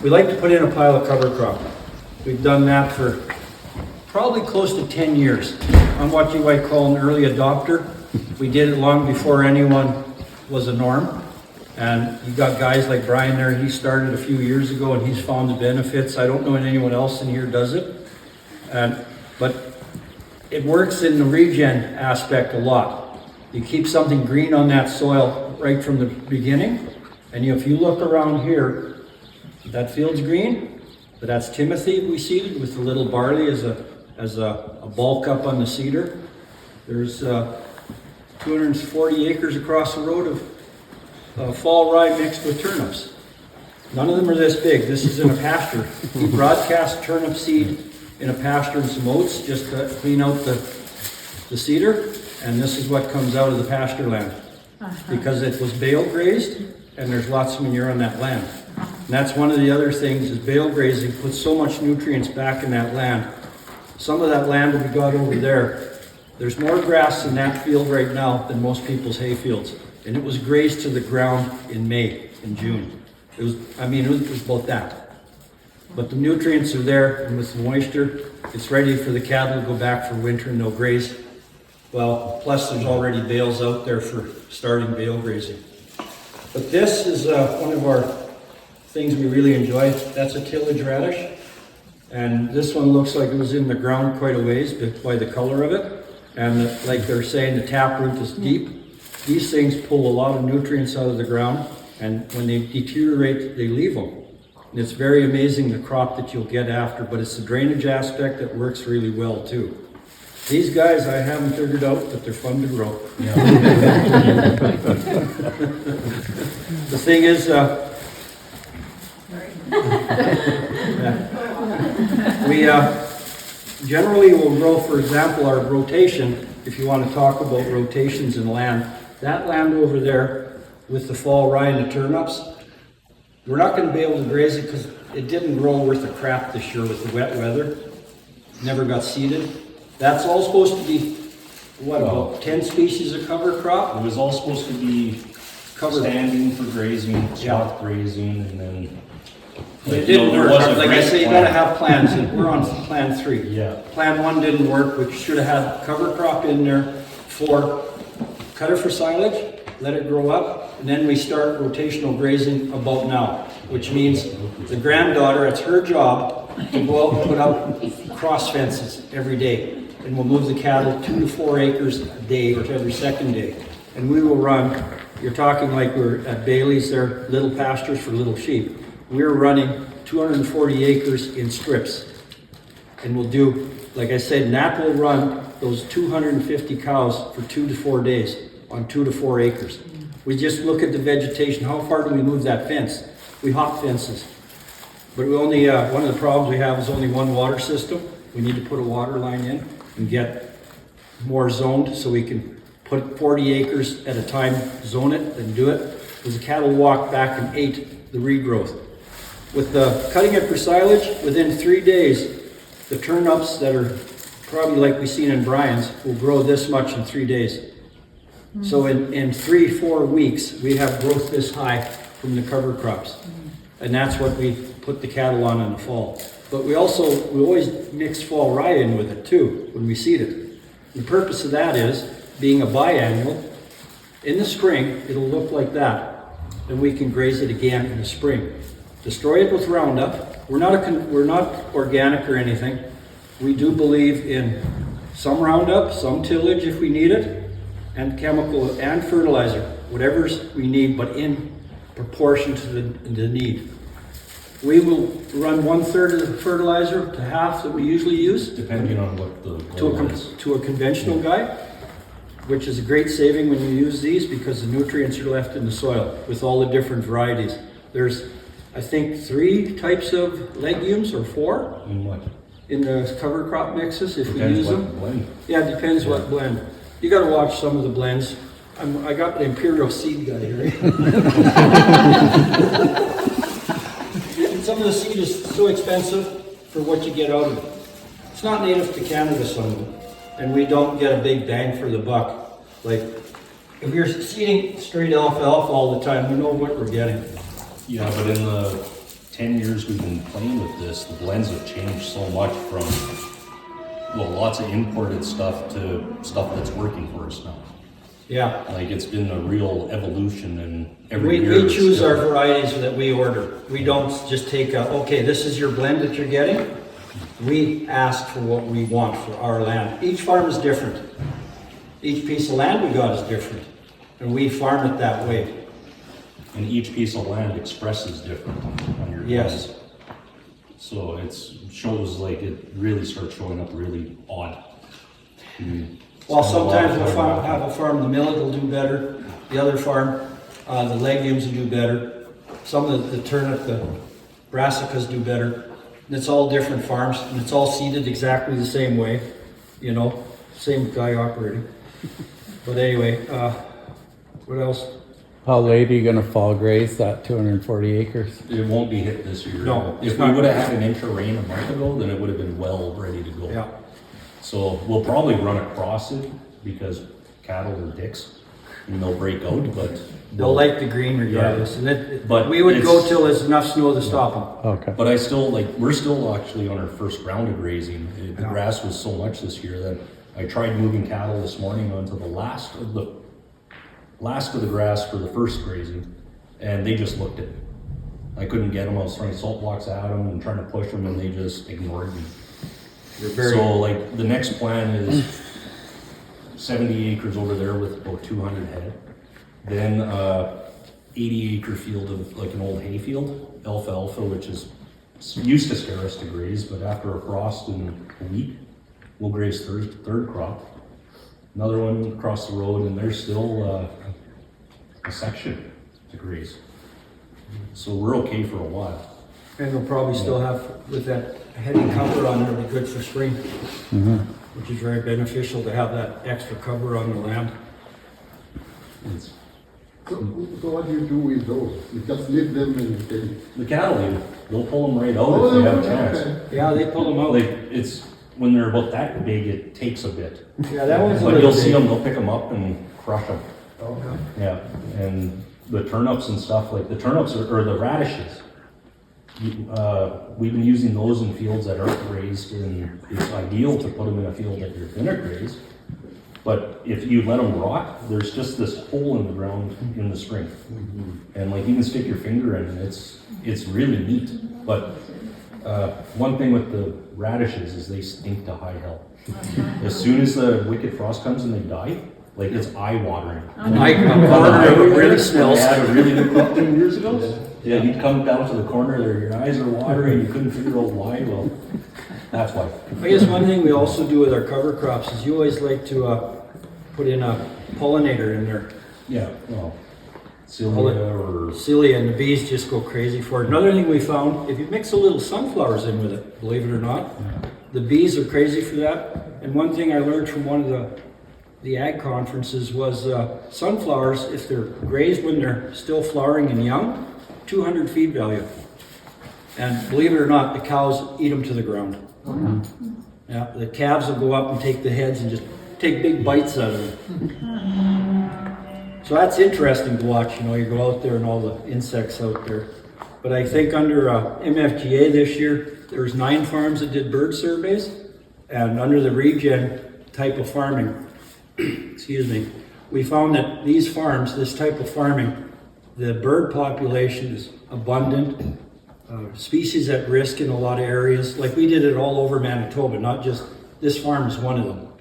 We like to put in a pile of cover crop. We've done that for probably close to 10 years. I'm what you might call an early adopter. We did it long before anyone was a norm. And you got guys like Brian there, he started a few years ago and he's found the benefits. I don't know if anyone else in here does it. But it works in the regen aspect a lot. You keep something green on that soil right from the beginning. And if you look around here, that field's green, but that's Timothy we seeded with the little barley as a bulk up on the cedar. There's 240 acres across the road of fall rye mixed with turnips. None of them are this big. This is in a pasture. We broadcast turnip seed in a pasture and some oats just to clean out the cedar, and this is what comes out of the pasture land. Because it was bale grazed and there's lots of manure on that land. And that's one of the other things is bale grazing puts so much nutrients back in that land. Some of that land that we got over there, there's more grass in that field right now than most people's hay fields. And it was grazed to the ground in May, in June. It was about that. But the nutrients are there, and with the moisture, it's ready for the cattle to go back for winter and they'll graze. Well, plus there's already bales out there for starting bale grazing. But this is one of our things we really enjoy. That's a tillage radish. And this one looks like it was in the ground quite a ways by the color of it. And like they're saying, the taproot is deep. These things pull a lot of nutrients out of the ground, and when they deteriorate, they leave them. And it's very amazing the crop that you'll get after, but it's the drainage aspect that works really well too. These guys I haven't figured out, but they're fun to grow. Yeah. The thing is, we generally will grow, for example, our rotation, if you want to talk about rotations in land, that land over there with the fall rye and the turnips, we're not going to be able to graze it because it didn't grow worth a crap this year with the wet weather. Never got seeded. That's all supposed to be, about 10 species of cover crop? It was all supposed to be standing for grazing, soft grazing, and then... It didn't work. Like I say, you got to have plans. We're on plan 3. Yeah. Plan 1 didn't work, which should have had cover crop in there for cut it for silage, let it grow up, and then we start rotational grazing about now, which means the granddaughter, it's her job to go out and put up cross fences every day. And we'll move the cattle 2 to 4 acres a day or every second day. And we will run, you're talking like we're at Bailey's, they're little pastures for little sheep. We're running 240 acres in strips. And we'll do, like I said, Nat will run those 250 cows for 2 to 4 days on 2 to 4 acres. We just look at the vegetation. How far do we move that fence? We hop fences. But we only, one of the problems we have is only one water system. We need to put a water line in and get more zoned so we can put 40 acres at a time, zone it, and do it. Because the cattle walk back and ate the regrowth. With the cutting it for silage, within 3 days, the turnips that are probably like we seen in Brian's will grow this much in 3 days. Mm-hmm. So in 3-4 weeks, we have growth this high from the cover crops. Mm-hmm. And that's what we put the cattle on in the fall. But we always mix fall rye in with it too, when we seed it. The purpose of that is, being a biannual, in the spring, it'll look like that. Then we can graze it again in the spring. Destroy it with Roundup. We're not organic or anything. We do believe in some Roundup, some tillage if we need it, and chemical and fertilizer, whatever's we need, but in proportion to the need. We will run 1/3 of the fertilizer to half that we usually use, depending on what the goal is. To a conventional guy, which is a great saving when you use these because the nutrients are left in the soil with all the different varieties. There's, I think, 3 types of legumes or 4. In what? In the cover crop mixes, if Depends we use what them. Blend. Yeah, it depends what blend. You got to watch some of the blends. I got the Imperial seed guy here. Some of the seed is so expensive for what you get out of it. It's not native to Canada, some of it, and we don't get a big bang for the buck. Like, if you're seeding straight alfalfa all the time, we know what we're getting. Yeah, but in the 10 years we've been playing with this, the blends have changed so much from, well, lots of imported stuff to stuff that's working for us now. Yeah. Like, it's been a real evolution, and every We year it's choose our different. varieties that we order. We don't just take okay, this is your blend that you're getting. We ask for what we want for our land. Each farm is different. Each piece of land we got is different. And we farm it that way. And each piece of land expresses different on your Yes. blends. So it shows, like, it really starts showing up really odd. Well, Spend a lot sometimes of we'll time on have a farm, the millet will do better. The other farm, the legumes will do better. Some of the turnip, the brassicas do better. And it's all different farms, and it's all seeded exactly the same way, you know, same guy operating. But anyway, what else? How late are you gonna fall graze that 240 acres? It won't be hit this year. No, If it's we not. would have had an inch of rain a month ago, then it would have been well ready to go. Yeah. So we'll probably run across it because cattle are dicks and they'll break out, but They'll like the green regardless. Yeah. And But we would go it's- till there's enough snow to stop them. Okay. But I still, like, we're still actually on our first round of grazing. The Yeah. grass was so much this year that I tried moving cattle this morning onto the last of the grass for the first grazing, and they just looked at me. I couldn't get them. I was throwing salt blocks at them and trying to push them, and they just ignored me. They're very, So, like, the next plan is 70 acres over there with about 200 head. Then 80-acre field of, like, an old hay field, alfalfa, which is used to scare us to graze, but after a frost in a week, we'll graze third crop. Another one across the road, and there's still a section to graze. So we're okay for a while. and we'll probably still have, with that heavy cover on, it'll be good for spring. Which is very beneficial to have that extra cover on the land. It's, So what do you do with those? You just leave them and they... the cattle eat it. They'll pull them right out if they have a chance. okay. Yeah, they pull them out. Like, it's, when they're about that big, it takes a bit. Yeah, that one's a But little you'll see big. them, they'll pick them up and crush them. Okay. Yeah, and the turnips and stuff, like the turnips or the radishes, we've been using those in fields that aren't grazed, and it's ideal to put them in a field that you're gonna graze. But if you let them rot, there's just this hole in the ground in the spring. And like, you can stick your finger in and it's really neat. But one thing with the radishes is they stink to high hell. As soon as the wicked frost comes and they die, like, it's eye-watering. I it really smells. I had a really good crop 10 years ago. Yeah, you'd come down to the corner there, your eyes are watering, you couldn't figure out why. Well, that's why. I guess one thing we also do with our cover crops is you always like to put in a pollinator in there. Yeah, well, cilia or Cilia, and the bees just go crazy for it. Another thing we found, if you mix a little sunflowers in with it, believe it or not, the bees are crazy for that. And one thing I learned from one of the ag conferences was sunflowers, if they're grazed when they're still flowering and young, 200 feed value. And believe it or not, the cows eat them to the ground. Yeah, the calves will go up and take the heads and just take big bites out of them. So that's interesting to watch. You know, you go out there and all the insects out there. But I think under MFGA this year, there was 9 farms that did bird surveys, and under the regen type of farming, excuse me, we found that these farms, this type of farming, the bird population is abundant, species at risk in a lot of areas. Like, we did it all over Manitoba, not just, this farm is one of them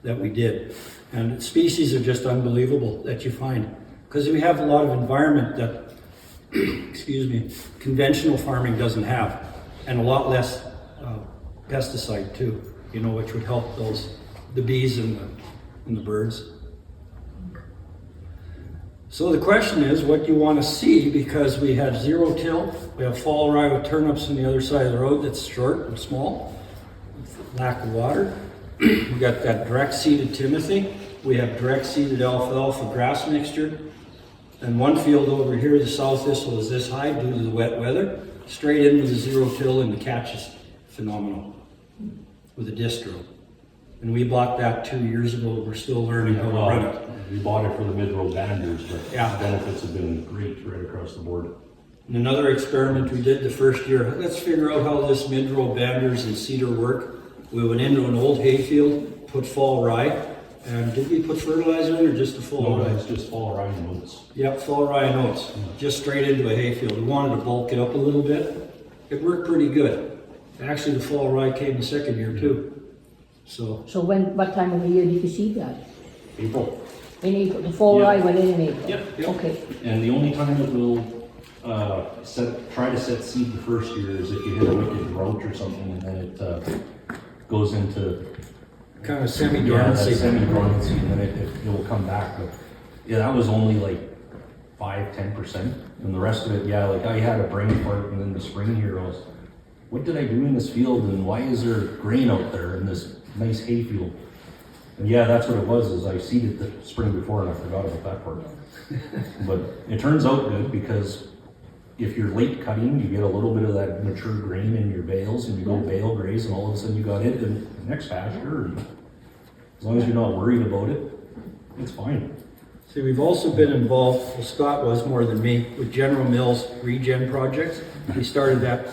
that we did. And species are just unbelievable that you find. Because we have a lot of environment that, excuse me, conventional farming doesn't have. And a lot less pesticide too, you know, which would help the bees and the birds. So the question is, what do you want to see? Because we have zero till, we have fall rye with turnips on the other side of the road that's short and small, with lack of water. We got that direct seeded Timothy. We have direct seeded alfalfa grass mixture. And one field over here, the south thistle is this high due to the wet weather. Straight in with the zero till, and the catch is phenomenal with a distro. And we bought that 2 years ago. We're still learning how to run it. we bought it for the mid-row banders, but Yeah. the benefits have been great right across the board. And another experiment we did the first year, let's figure out how this mid-row banders and cedar work. We went into an old hayfield, put fall rye, and did we put fertilizer in or just the fall No, rye? it's just fall rye and oats. Yep, fall rye and oats, just straight into a hayfield. We wanted to bulk it up a little bit. It worked pretty good. Actually, the fall rye came the second year too. So, So what time of the year did you see that? April. In April, the fall Yeah. rye went in April? Yep. Okay, And the only time that we'll try to set seed the first year is if you hit a wicked drought or something, and then it goes into kind of that semi-dormancy. semi-dormancy, and then it will come back. But yeah, that was only like 5-10%, and the rest of it, yeah, like I had a brain fart, and then the spring here, I was, what did I do in this field, and why is there grain out there in this nice hay field? And yeah, that's what it was, is I seeded the spring before and I forgot about that part. But it turns out good, because if you're late cutting, you get a little bit of that mature grain in your bales, and you go bale graze, and all of a sudden you got it in the next pasture. And as long as you're not worried about it, it's fine. See, we've also been involved, well, Scott was more than me, with General Mills regen projects. We started that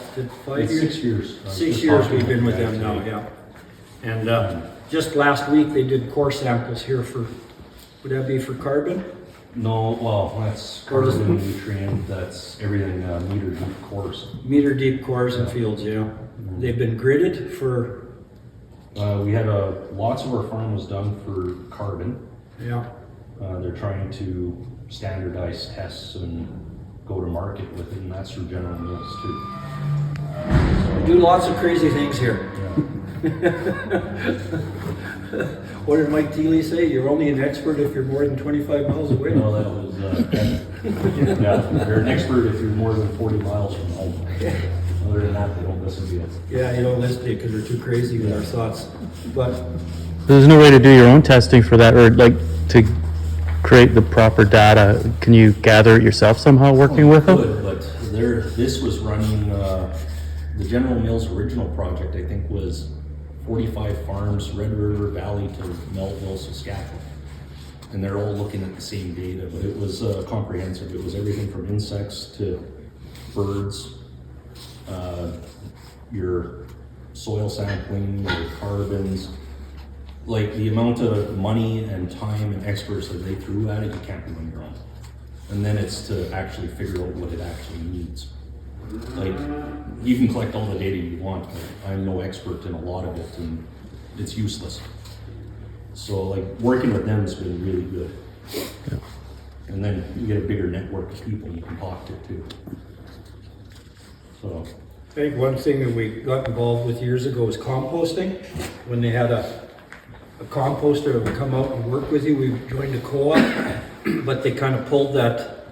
5 It's years? 6 years. I was 6 just years talking we've been about with that them now, today. yeah. And just last week, they did core samples here for, would that be for carbon? No, well, that's Or does- carbon, nutrient, that's everything, meter deep course. Meter deep cores and fields, yeah. They've been gridded for, We had lots of our farm was done for carbon. yeah. They're trying to standardize tests and go to market with it, and that's through General Mills too. We do lots of crazy things here. Yeah. What did Mike Teely say? You're only an expert if you're more than 25 miles away. No, that was, yeah, you're an expert if you're more than 40 miles from home. Other than that, they don't listen to you. Yeah, you don't listen to it because we're too crazy with our thoughts. But There's no way to do your own testing for that, or like to create the proper data. Can you gather it yourself somehow working with them? Good, but this was running, the General Mills original project, I think, was 45 farms, Red River Valley to Melville, Saskatchewan. And they're all looking at the same data, but it was comprehensive. It was everything from insects to birds, your soil sampling, your carbons. Like the amount of money and time and experts that they threw at it, you can't do on your own. And then it's to actually figure out what it actually needs. Like, you can collect all the data you want, but I'm no expert in a lot of it, and it's useless. So like, working with them has been really good. And then you get a bigger network of people you can talk to too. So, I think one thing that we got involved with years ago was composting. When they had a composter that would come out and work with you, we joined a co-op, but they kind of pulled that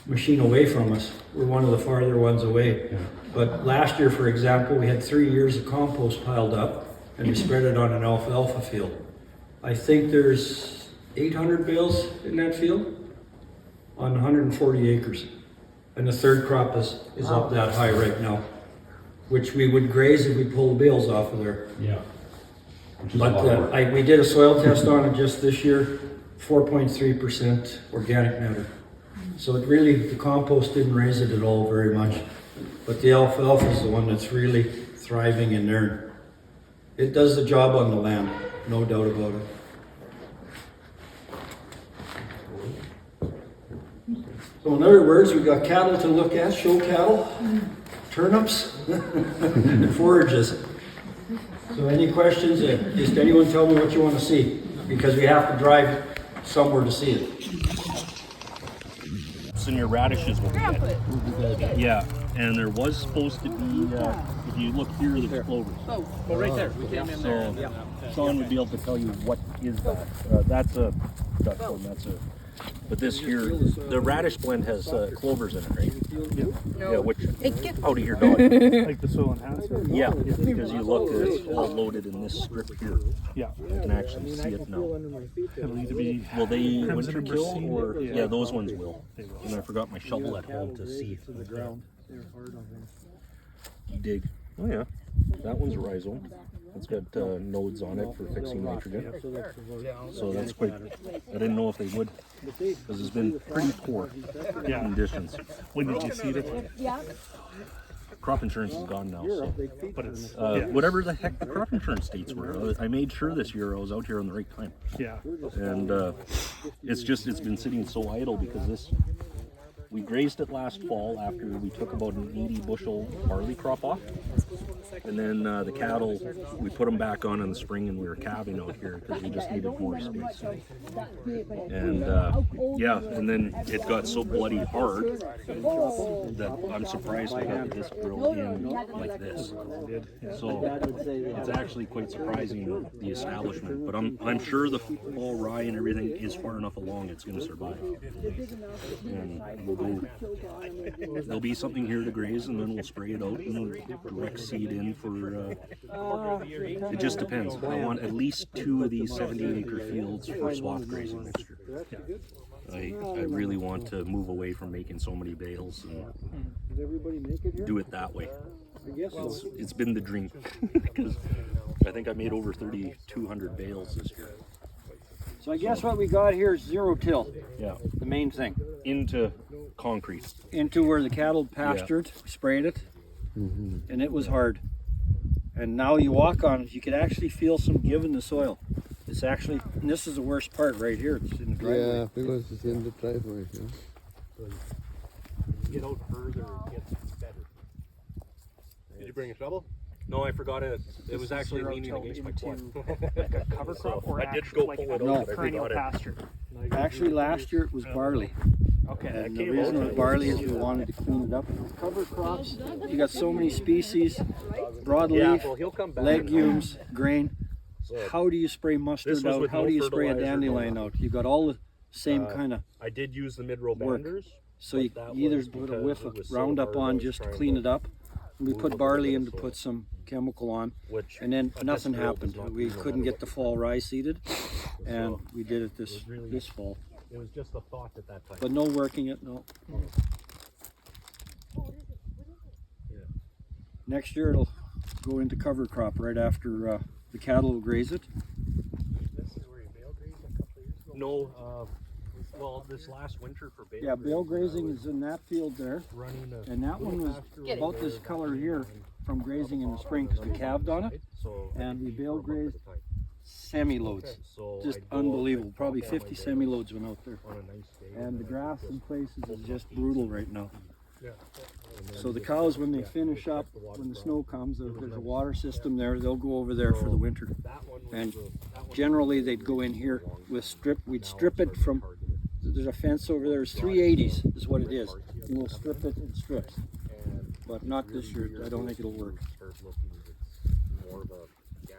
machine away from us. We're one of the farther ones away. yeah. But last year, for example, we had 3 years of compost piled up, and we spread it on an alfalfa field. I think there's 800 bales in that field on 140 acres. And the third crop is up that high right now, which we would graze if we pulled bales off of there. Yeah. Which is a But lot of work. we did a soil test on it just this year, 4.3% organic matter. So it really, the compost didn't raise it at all very much. But the alfalfa is the one that's really thriving in there. It does the job on the land, no doubt about it. So in other words, we've got cattle to look at, show cattle, turnips, and forages. So any questions? Just anyone tell me what you want to see, because we have to drive somewhere to see it. And your radishes will be good. Yeah, and there was supposed to be, if you look here, there's clovers. Oh, right there. We came in there. So Sean would be able to tell you what is that. That's a Dutch one, that's a, but this here, the radish blend has clovers in it, right? Yeah, which, out of your dog. Like the soil enhancer? Yeah, because you look, it's all loaded in this strip here. Yeah. I can actually see it now. It'll either be Will they Crimson winter or kill, Bercine? or, Yeah. yeah, those ones will. They will. And I forgot my shovel at home to see. The ground. They're hard on him. Dig. Oh yeah, that one's a rhizome. It's got nodes on it for fixing nitrogen. So that's quite, I didn't know if they would, because it's been pretty poor conditions. When did you see it? Crop insurance is gone now, so. But it's, Whatever the heck the crop insurance dates were, I made sure this year I was out here on the right time. yeah. And it's been sitting so idle because we grazed it last fall after we took about an 80 bushel barley crop off. And then the cattle, we put them back on in the spring, and we were calving out here because we just needed more space. And and then it got so bloody hard that I'm surprised I got this grill in like this. So it's actually quite surprising, the establishment. But I'm sure the fall rye and everything is far enough along, it's going to survive. And there'll be something here to graze, and then we'll spray it out and direct seed in for it just depends. I want at least 2 of these 70-acre fields for swath grazing next year. I really want to move away from making so many bales and do it that way. It's been the dream because I think I made over 3,200 bales this year. So I guess what we got here is zero till, Yeah, the main thing. into concrete. Into where the cattle pastured, sprayed it, and it was hard. And now you walk on it, you can actually feel some give in the soil. It's actually, and this is the worst part right here, it's in the driveway. Yeah, because it's in the driveway. Get out further, it gets better. Did you bring a shovel? No, I forgot it. It was actually leaning against my quad. Like a cover crop or I did actual, go like pull it a out, but I perennial forgot it. pasture? Actually, last year it was barley. Okay. And the reason it was barley is we wanted to clean it up. Cover crops, you got so many species, broadleaf, he'll come back. legumes, grain. How do you spray This mustard was out? with How no do you spray a fertilizer, dandelion out? You got all the same kind of, I did use the mid-row Work. banders. so you that either was put a because whiff it of was so Roundup hard, I on was just to trying clean to it up. And we move put a barley little in bit to of put some chemical on, which and then but nothing this drill happened. does not We do no couldn't matter get the fall rye seeded, and we did it this fall. It was just a thought at that time. But no working it, no. Next year it'll go into cover crop right after the cattle will graze it. No, well, this last winter for bale. Yeah, bale grazing is in that field there, Running a and that one was about this color here from grazing in the spring because we calved on it, so and we bale grazed semi-loads. so Just I'd go out unbelievable. and Probably pop on my 50 bale semi-loads went out there. on a nice day. And the grass in places is just brutal right now. So the cows, when they finish up, when the snow comes, there's a water system there, they'll go over there for the winter. And generally they'd go in here with we'd strip it from, there's a fence over there, it's 380s is what it is. And we'll strip it in strips. But not this year, I don't think it'll work.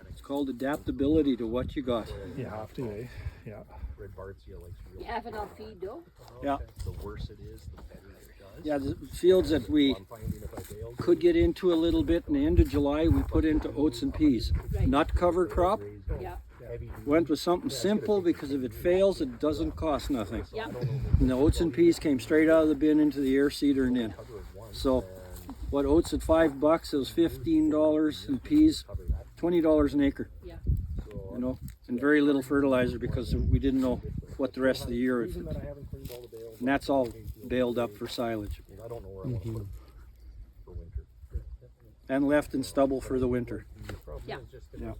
It's called adaptability to what you got. You have to, eh? Yeah. Red Bartzia likes real. You have enough feed though? Yeah. The worse it is, the better it does. Yeah, the fields that we I'm finding if I bale could get into a little bit in the end of July, we put into oats and peas. Not cover crop, Yeah. went with something simple because if it fails, it doesn't cost nothing. Yeah. And the oats and peas came straight out of the bin into the air seeder and in. So what oats at $5, it was $15, and peas $20 an acre. Yeah. You know, and very little fertilizer because we didn't know what the rest of the year is. And that's all baled up for silage. I don't know where I want to put them for winter. And left in stubble for the winter. Yeah. Yeah.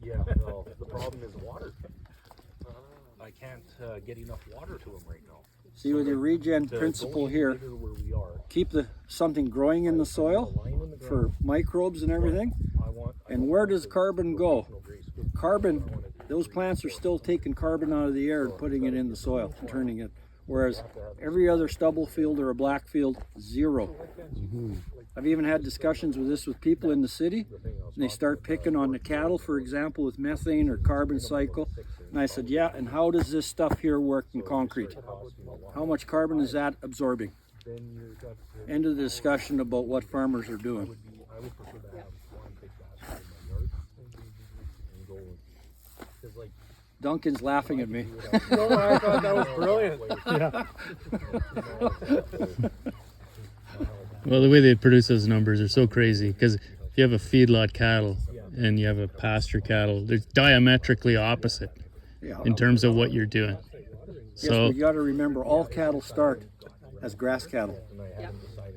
Yeah, well, the problem is water. I can't get enough water to them right now. See, with your regen The principle going here, later where we are, keep something growing in the soil line in the for ground, microbes and everything. I want. And where does carbon go? Carbon, those plants are still taking carbon out of the air and putting it in the soil and turning it. Whereas every other stubble field or a black field, zero. I've even had discussions with this with people in the city, and they start picking on the cattle, for example, with methane or carbon cycle. And I said, yeah, and how does this stuff here work in concrete? How much carbon is that absorbing? End of the discussion about what farmers are doing. I would prefer to have one big basket in my yard and go, because like. Duncan's laughing at me. No, I thought that was brilliant. Yeah. Well, the way they produce those numbers are so crazy because if you have a feedlot cattle, and you have a pasture cattle. They're diametrically opposite Yeah. in terms of what you're doing. Yes, So, but you gotta remember, all cattle start as grass cattle.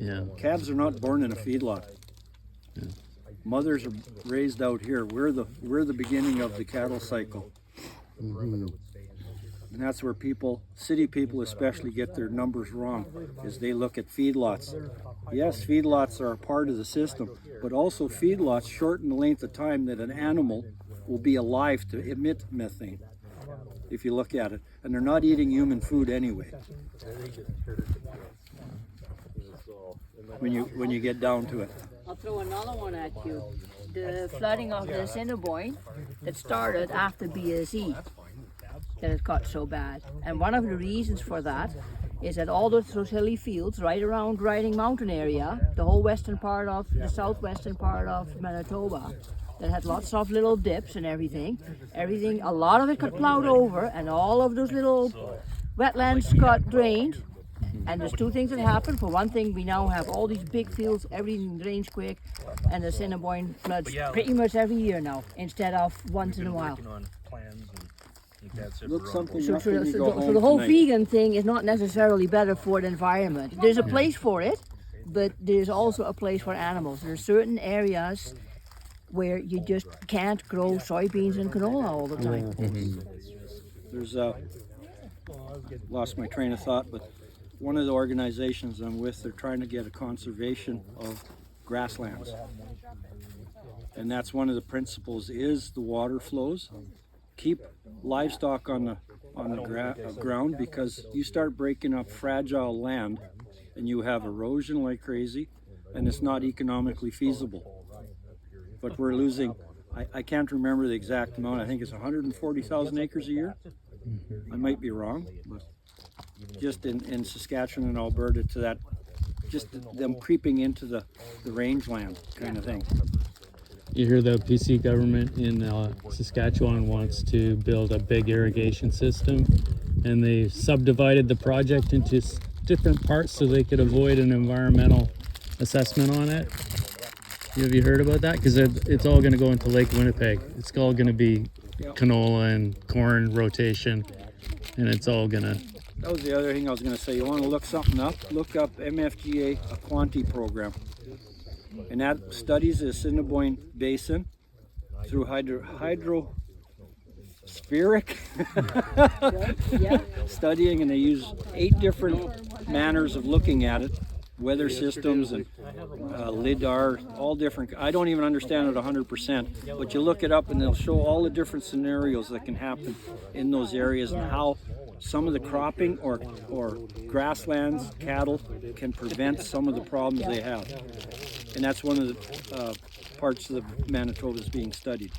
yeah. Calves are not born in a feedlot. Mothers are raised out here. We're the beginning of the cattle cycle. And that's where city people especially, get their numbers wrong, is they look at feedlots. Yes, feedlots are a part of the system, but also feedlots shorten the length of time that an animal will be alive to emit methane, if you look at it. And they're not eating human food anyway, when you get down to it. I'll throw another one at you. The flooding of the Assiniboine that started after BSE, that it got so bad. And one of the reasons for that is that all those hilly fields right around Riding Mountain area, the whole western part of, the southwestern part of Manitoba, that had lots of little dips and everything, a lot of it got plowed over, and all of those little wetlands got drained. And there's two things that happen. For one thing, we now have all these big fields, everything drains quick, and the Assiniboine floods pretty much every year now, instead of once in a while. Look something So, up when you go home so the whole tonight. vegan thing is not necessarily better for the environment. There's a place for it, but there's also a place for animals. There are certain areas where you just can't grow soybeans and canola all the time. There's lost my train of thought, but one of the organizations I'm with, they're trying to get a conservation of grasslands. And that's one of the principles, is the water flows. Keep livestock on the ground, because you start breaking up fragile land and you have erosion like crazy, and it's not economically feasible. But we're losing, I can't remember the exact amount, I think it's 140,000 acres a year. I might be wrong, but just in Saskatchewan and Alberta, to that, just them creeping into the rangeland kind of thing. You hear the PC government in Saskatchewan wants to build a big irrigation system, and they subdivided the project into different parts so they could avoid an environmental assessment on it. Have you heard about that? Because it's all going to go into Lake Winnipeg. It's all going to be canola and corn rotation, and it's all going to... That was the other thing I was going to say. You want to look something up? Look up MFGA, a Quanti program. And that studies the Assiniboine Basin through hydrospheric studying, and they use 8 different manners of looking at it. Weather systems and LIDAR, all different. I don't even understand it 100%, but you look it up and they'll show all the different scenarios that can happen in those areas, and how some of the cropping or grasslands, cattle, can prevent some of the problems they have. And that's one of the parts of the Manitoba that's being studied.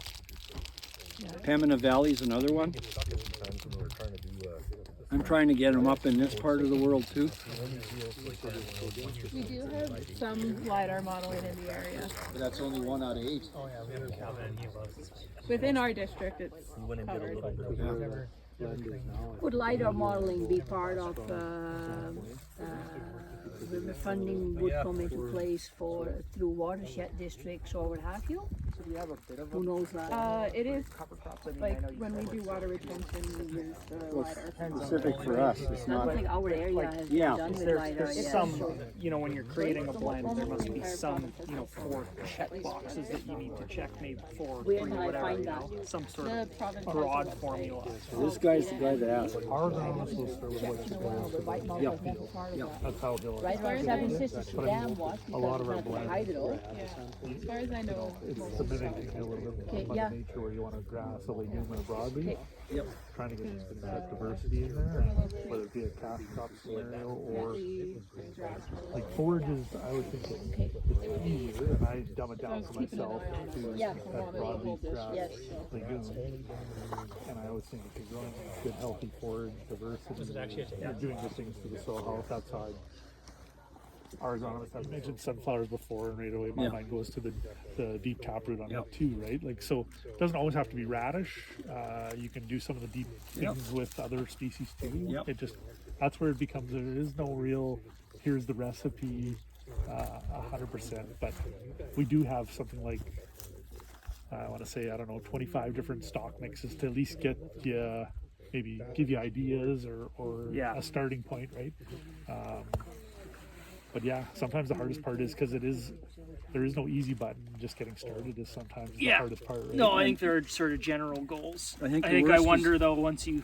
Pembina Valley is another one. I'm trying to get them up in this part of the world too. We do have some LiDAR modeling in the area. But that's only 1 out of 8. Within our district, it's covered. Would LiDAR modeling be part of the funding would come into place through watershed districts or what have you? Who knows that? It is like when we do water retention, we use the LiDAR. Specific for us, it's I don't not. think our area has been Yeah. done with There's LiDAR yet. some, you know, when you're creating a blend, there must be some, you know, 4 check boxes that you need to check maybe for Where three, can I whatever, find you know, that? some sort The of province broad has formula. This guy's the guy to ask. That's how they'll. Right around Seven Sisters Dam was, because it's not the hydro. As far as I know, It's mimicking a little bit Okay, of yeah. nature where you want to grass a legume and a broadleaf. Yep. Trying to get insect diversity in there, whether it be a cash crop scenario or like forages. I would think it's easier, and I dumb it down for myself to Yeah. that broadleaf grass Yes. legume. And I always think if you're growing good, healthy forage diversity, you're doing good things for the soil health. That's how our agronomist, I've mentioned sunflowers before, and right away my mind goes to the deep taproot on it too, right? Like, so it doesn't always have to be radish. You can do some of the deep things with other species too. Yep. It just, that's where it becomes, there is no real, here's the recipe 100%, but we do have something like I want to say, I don't know, 25 different stock mixes to at least get you, maybe give you ideas or Yeah. a starting point, right? But yeah, sometimes the hardest part is because there is no easy button. Just getting started is sometimes the Yeah. hardest part. Right? No, I think there are sort of general goals. I think I the think I worst wonder though, once you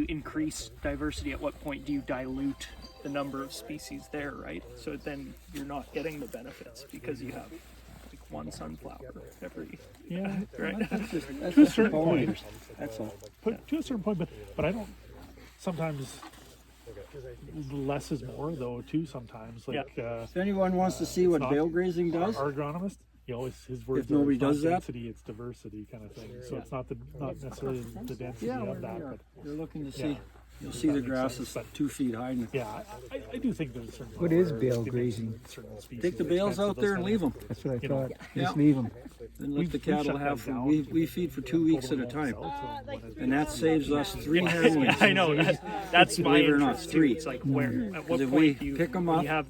increase diversity, at what point do you dilute the number of species there, right? So then you're not getting the benefits because you have like one sunflower every right. To a certain point. That's all. But to a certain point, but I don't. Sometimes less is more though too. Sometimes like If anyone wants to see what not- bale grazing does, our agronomist, you know, his words. If nobody are, it's not does that? density, it's diversity kind of thing. So it's not necessarily the density of that, but you're looking to see. You'll see the grass is 2 feet high. And yeah, I do think there's a certain. What is where bale it makes grazing? certain species Take the bales expensive, out those there and kind leave of- them. That's what I You know, thought. yeah. Just leave them. And let We've the shut cattle that have food. down We feed for 2 weeks at a time. And that saves us 3 Yeah, handlings. I know that's my Believe it or not, interest too. 3. It's like where at what if point we do you pick 'em when up, you have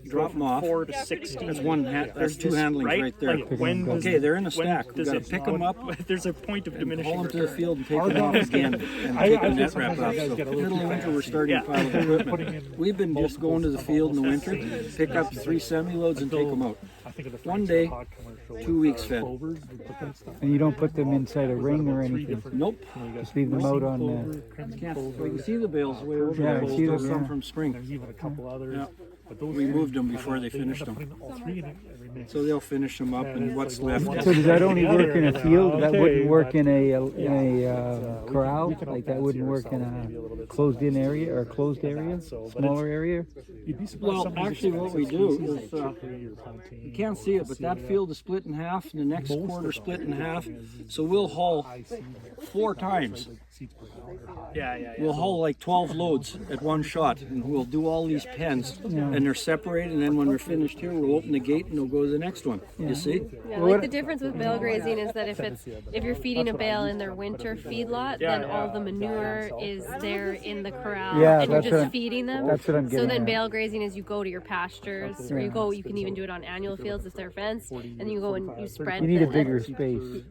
drop 'em off, 4 to 16. That's one. There's 2 handlings right there. Like, when does Okay, they're in a when stack. We does gotta it pick not- 'em up, There's a point of diminishing haul them to the return. field and take them off again, and I take the feel net sometimes wrap off. you guys So get a little middle of too winter, fast. we're starting Yeah. a pile of Putting equipment. in We've been just going to the field in the winter, pick up 3 semi-loads and take them out. I think of the One Frank day, Hod commercial 2 with, weeks fed. clovers, we put that stuff And you don't put them inside a ring or anything. Nope. Just leave them out on clover, crimson Can't, clover. well, you see the bales way over Yeah, there. I see Those them, some yeah. from spring. There's even a couple others. Yeah. But those We three, moved them before they end finished up them. putting all 3 in every mix. So they'll finish them up, Yeah, and it's what's like left. So does that only work in a field? That Okay, wouldn't work but- in a we corral? can Like that wouldn't work in maybe a little a bit closed-in area or closed area, So, but smaller area? You'd be surprised Well, some of these actually, what we expensive do species is, like chicory or plantain You can't see it, but that or field is split in half, and the next Most quarter of them. split in half. So we'll haul high seed, 4 times. like seeds per pound or high. Yeah. We'll haul like 12 loads at one shot, and we'll do all these pens, and they're separated. And then when we're finished here, we'll open the gate and we'll go to the next one. You see? Yeah, like the difference with bale grazing is that if you're feeding a bale in their winter feedlot, then all the manure is there in the corral, Yeah, and you're that's what just feeding them. That's what I'm So getting then at. bale grazing is you go to your pastures, or you can even do it on annual fields if they're fenced, and you go and you spread. You need a the- bigger space.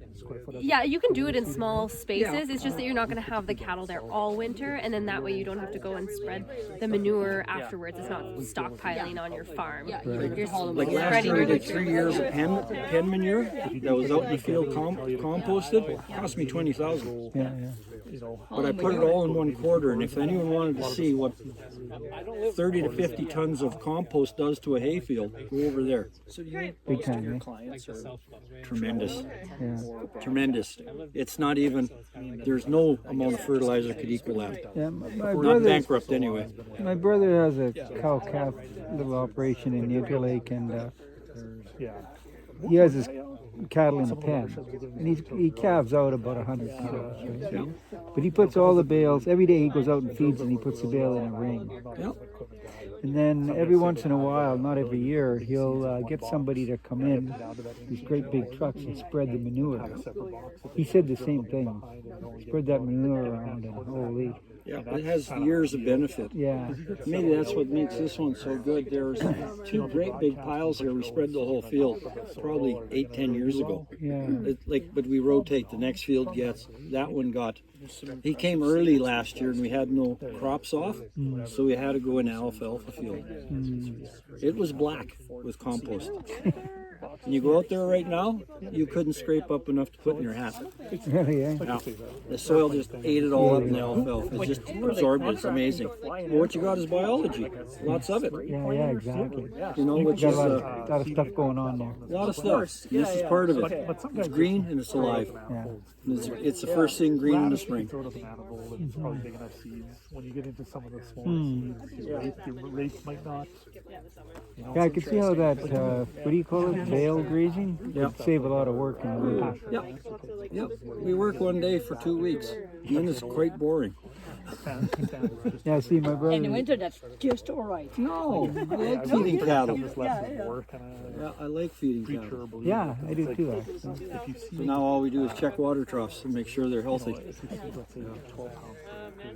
Yeah, you can do it in small spaces. It's just that you're not going to have the cattle there all winter, and then that way you don't have to go and spread the manure afterwards. It's not stockpiling on your farm. You're Like last year, we did 3 years of pen manure that was out in the field composted. Cost me $20,000. Yeah. You know, But I put it all in one quarter, and if anyone wanted to see what 30 to 50 tons of compost does to a hayfield, go over there. Big time, eh? Clients are Tremendous. Yeah. Tremendous. It's not even, there's no amount of fertilizer could equal that. Yeah, my Not brother, bankrupt anyway. my brother has a cow-calf little operation in Interlake, and yeah. he has his cattle in a pen, and he calves out about 100 cows, right? But he puts all the bales, every day he goes out and feeds, and he puts the bale in a ring. Yep. And then every once in a while, not every year, he'll get somebody to come in, these great big trucks, and spread the manure. He said the same thing. Spread that manure around, and holy. Yeah, it has years of benefit. Yeah. Maybe that's what makes this one so good. There's 2 great big piles here. We spread the whole field probably 8-10 years ago. Yeah. But we rotate. The next field gets, that one got, he came early last year and we had no crops off, so we had to go in alfalfa field. It was black with compost. And you go out there right now, you couldn't scrape up enough to put in your hat. Really, eh? Now, the soil just ate it all up in the alfalfa. It just absorbed it. It's amazing. Well, what you got is biology. Lots of it. Yeah, exactly. You know, which Got is a lot a of stuff going on there. lot of stuff. This is part of it. It's green and it's alive. Yeah. And it's the first thing green in the spring. Throw it up an animal and it's probably big enough seeds. When you get into some of the smaller seeds, your rate might not. You know, Yeah, I can see how that, what do you call it, bale grazing? Yep. Would save a lot of work in the winter. Yep. We work one day for 2 weeks. And then it's quite boring. Yeah, see, my brother, In the winter, that's just all right. No, I like feeding cattle. Just less and more kind of Yeah, I like feeding cattle. curable. yeah, I do too, actually. If you see, So now all we do is check water troughs and make sure they're healthy. let's say 12 pounds per